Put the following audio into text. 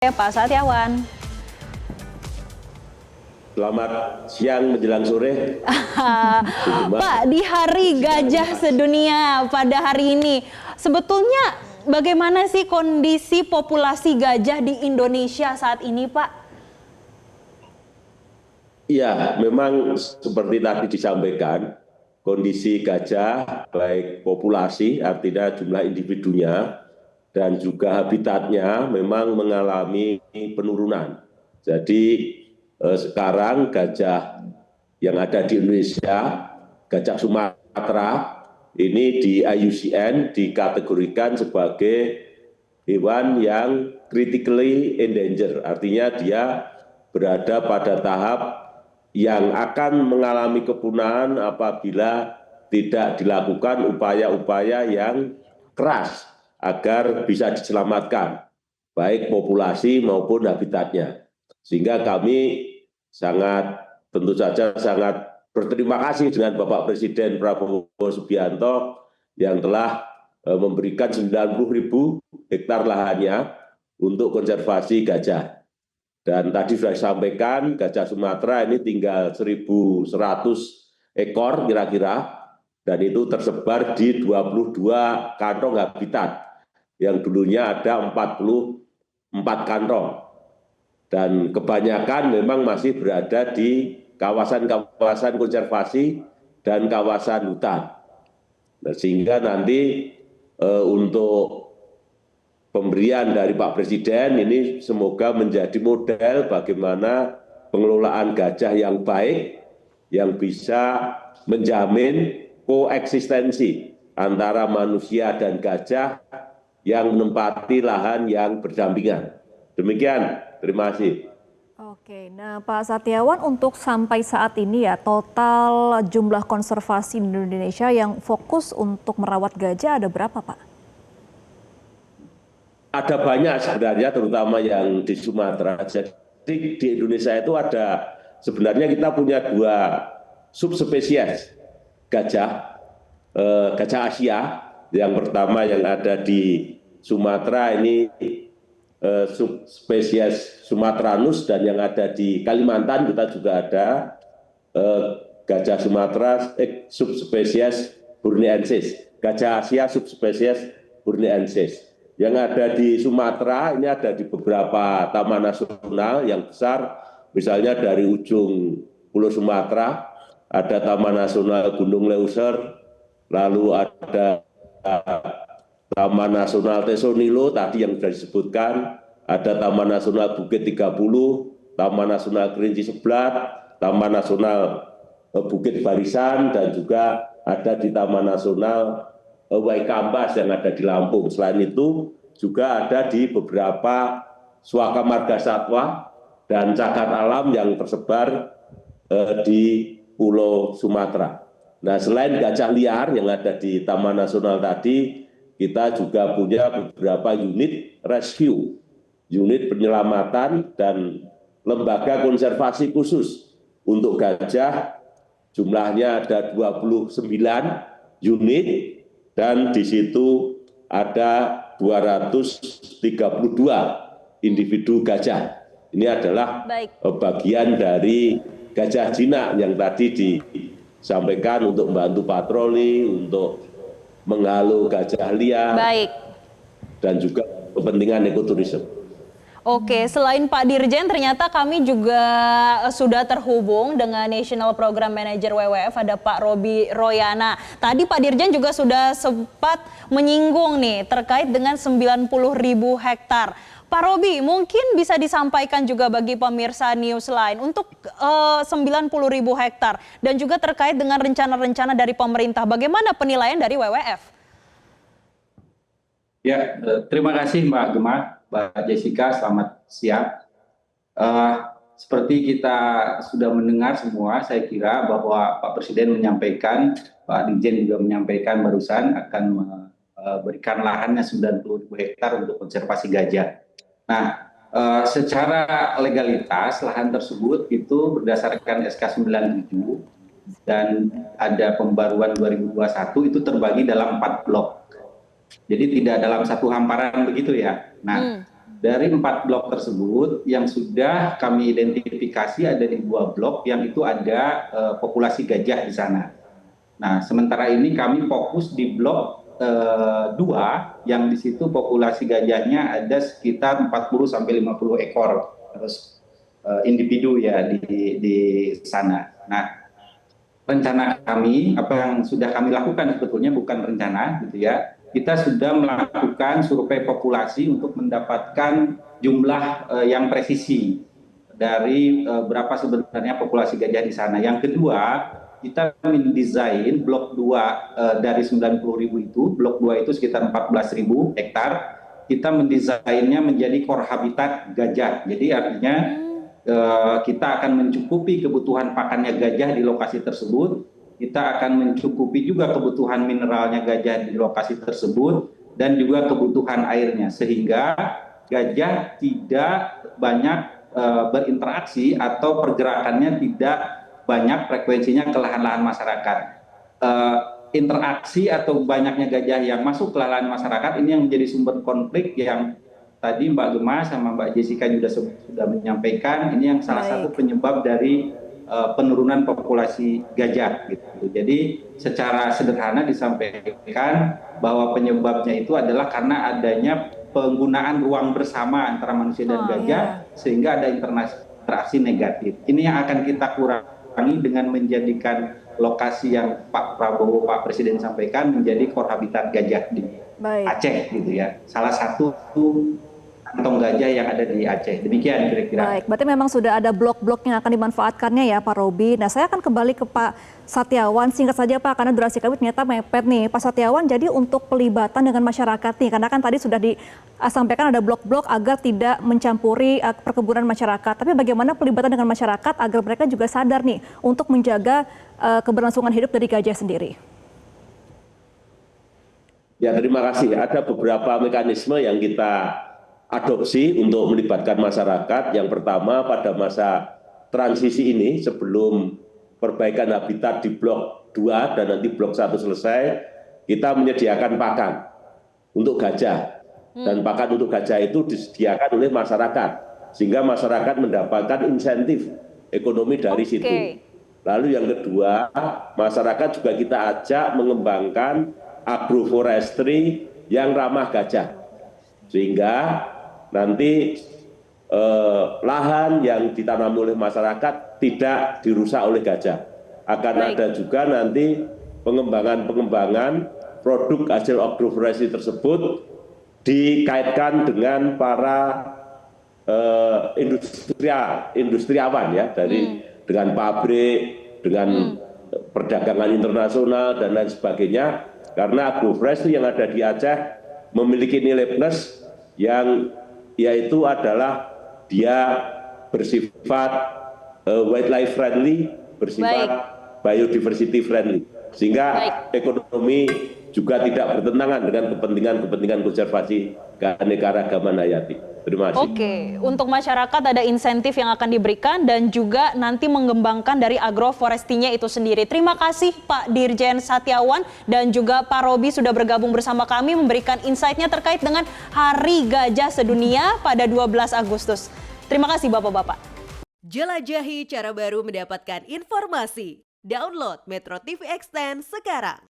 Pak Satyawan. Selamat siang menjelang sore. Pak, di Hari Gajah Sedunia pada hari ini, sebetulnya bagaimana sih kondisi populasi gajah di Indonesia saat ini, Pak? Ya, memang seperti tadi disampaikan, kondisi gajah, baik populasi, artinya jumlah individunya, dan juga habitatnya memang mengalami penurunan. Jadi sekarang gajah yang ada di Indonesia, gajah Sumatera, ini di IUCN dikategorikan sebagai hewan yang critically endangered, artinya dia berada pada tahap yang akan mengalami kepunahan apabila tidak dilakukan upaya-upaya yang keras agar bisa diselamatkan, baik populasi maupun habitatnya. Sehingga kami tentu saja sangat berterima kasih dengan Bapak Presiden Prabowo Subianto yang telah memberikan 90.000 hektar lahannya untuk konservasi gajah. Dan tadi sudah disampaikan, gajah Sumatera ini tinggal 1.100 ekor kira-kira, dan itu tersebar di 22 kantong habitat, yang dulunya ada 44 kantong. Dan kebanyakan memang masih berada di kawasan-kawasan konservasi dan kawasan hutan. Nah, sehingga nanti untuk pemberian dari Pak Presiden ini semoga menjadi model bagaimana pengelolaan gajah yang baik, yang bisa menjamin koeksistensi antara manusia dan gajah yang menempati lahan yang berdampingan. Demikian, terima kasih. Oke, nah Pak Satyawan, untuk sampai saat ini ya, total jumlah konservasi di Indonesia yang fokus untuk merawat gajah ada berapa, Pak? Ada banyak sebenarnya, terutama yang di Sumatera. Jadi di Indonesia itu ada, sebenarnya kita punya 2 subspesies gajah, gajah Asia. Yang pertama yang ada di Sumatera ini subspesies Sumatranus, dan yang ada di Kalimantan kita juga ada gajah Sumatera subspesies Borneensis, gajah Asia subspesies Borneensis. Yang ada di Sumatera ini ada di beberapa taman nasional yang besar, misalnya dari ujung Pulau Sumatera ada Taman Nasional Gunung Leuser, lalu ada Taman Nasional Tesonilo tadi yang sudah disebutkan, ada Taman Nasional Bukit 30, Taman Nasional Kerinci Seblat, Taman Nasional Bukit Barisan, dan juga ada di Taman Nasional Waikambas yang ada di Lampung. Selain itu juga ada di beberapa Swaka Marga Satwa dan cagar alam yang tersebar di Pulau Sumatera. Nah, selain gajah liar yang ada di Taman Nasional tadi, kita juga punya beberapa unit rescue, unit penyelamatan, dan lembaga konservasi khusus untuk gajah. Jumlahnya ada 29 unit, dan di situ ada 232 individu gajah. Ini adalah bagian dari gajah jinak yang tadi disampaikan untuk membantu patroli, untuk menghalau gajah liar, dan juga kepentingan ekoturisme. Oke, selain Pak Dirjen, ternyata kami juga sudah terhubung dengan National Program Manager WWF, ada Pak Robi Royana. Tadi Pak Dirjen juga sudah sempat menyinggung nih terkait dengan 90.000 hektar. Pak Robi, mungkin bisa disampaikan juga bagi pemirsa Newsline untuk 90.000 hektar dan juga terkait dengan rencana-rencana dari pemerintah. Bagaimana penilaian dari WWF? Ya, terima kasih Mbak Gemma, Mbak Jessica, selamat siang. Seperti kita sudah mendengar semua, saya kira bahwa Pak Presiden menyampaikan, Pak Dirjen juga menyampaikan barusan akan memberikan lahannya 90.000 hektar untuk konservasi gajah. Nah, secara legalitas lahan tersebut itu berdasarkan SK 97 dan ada pembaruan 2021 itu terbagi dalam 4 blok. Jadi tidak dalam satu hamparan begitu ya. Nah, dari 4 blok tersebut yang sudah kami identifikasi ada di 2 blok yang itu ada populasi gajah di sana. Nah, sementara ini kami fokus di blok 2 yang di situ populasi gajahnya ada sekitar 40 sampai 50 ekor terus individu ya di sana. Nah, rencana kami apa yang sudah kami lakukan sebetulnya bukan rencana gitu ya. Kita sudah melakukan survei populasi untuk mendapatkan jumlah yang presisi dari berapa sebenarnya populasi gajah di sana. Yang kedua, kita mendesain blok 2 dari 90.000 itu, blok 2 itu sekitar 14.000 hektar. Kita mendesainnya menjadi core habitat gajah. Jadi artinya kita akan mencukupi kebutuhan pakannya gajah di lokasi tersebut. Kita akan mencukupi juga kebutuhan mineralnya gajah di lokasi tersebut dan juga kebutuhan airnya sehingga gajah tidak banyak berinteraksi atau pergerakannya tidak banyak frekuensinya ke lahan-lahan masyarakat. Interaksi atau banyaknya gajah yang masuk ke lahan masyarakat ini yang menjadi sumber konflik yang tadi Mbak Gemma sama Mbak Jessica juga sudah menyampaikan ini yang salah satu penyebab dari penurunan populasi gajah gitu. Jadi secara sederhana disampaikan bahwa penyebabnya itu adalah karena adanya penggunaan ruang bersama antara manusia dan gajah sehingga ada interaksi negatif. Ini yang akan kita kurangi dengan menjadikan lokasi yang Pak Prabowo, Pak Presiden sampaikan menjadi core habitat gajah di Aceh gitu ya. Salah satu kantong gajah yang ada di Aceh. Demikian kira-kira. Baik, berarti memang sudah ada blok-blok yang akan dimanfaatkannya ya Pak Roby. Nah, saya akan kembali ke Pak Satyawan. Singkat saja Pak, karena durasi kami ternyata mepet nih. Pak Satyawan, jadi untuk pelibatan dengan masyarakat nih, karena kan tadi sudah disampaikan ada blok-blok agar tidak mencampuri perkebunan masyarakat. Tapi bagaimana pelibatan dengan masyarakat agar mereka juga sadar nih untuk menjaga keberlangsungan hidup dari gajah sendiri? Ya, terima kasih. Ada beberapa mekanisme yang kita adopsi untuk melibatkan masyarakat. Yang pertama, pada masa transisi ini sebelum perbaikan habitat di blok 2 dan nanti blok 1 selesai, kita menyediakan pakan untuk gajah. Dan pakan untuk gajah itu disediakan oleh masyarakat, sehingga masyarakat mendapatkan insentif ekonomi dari situ. Lalu yang kedua, masyarakat juga kita ajak mengembangkan agroforestry yang ramah gajah, sehingga nanti lahan yang ditanam oleh masyarakat tidak dirusak oleh gajah. Akan ada juga nanti pengembangan produk hasil agroforestry tersebut dikaitkan dengan para industriawan ya, dengan pabrik, dengan perdagangan internasional dan lain sebagainya. Karena agroforestry yang ada di Aceh memiliki nilai plus yang yaitu adalah dia bersifat wildlife friendly, bersifat biodiversity friendly, sehingga ekonomi juga tidak bertentangan dengan kepentingan konservasi keanekaragaman hayati. Terima kasih. Oke, untuk masyarakat ada insentif yang akan diberikan dan juga nanti mengembangkan dari agroforestinya itu sendiri. Terima kasih Pak Dirjen Satyawan dan juga Pak Roby sudah bergabung bersama kami memberikan insight-nya terkait dengan Hari Gajah Sedunia pada 12 Agustus. Terima kasih Bapak-Bapak. Jelajahi cara baru mendapatkan informasi. Download Metro TV Extend sekarang.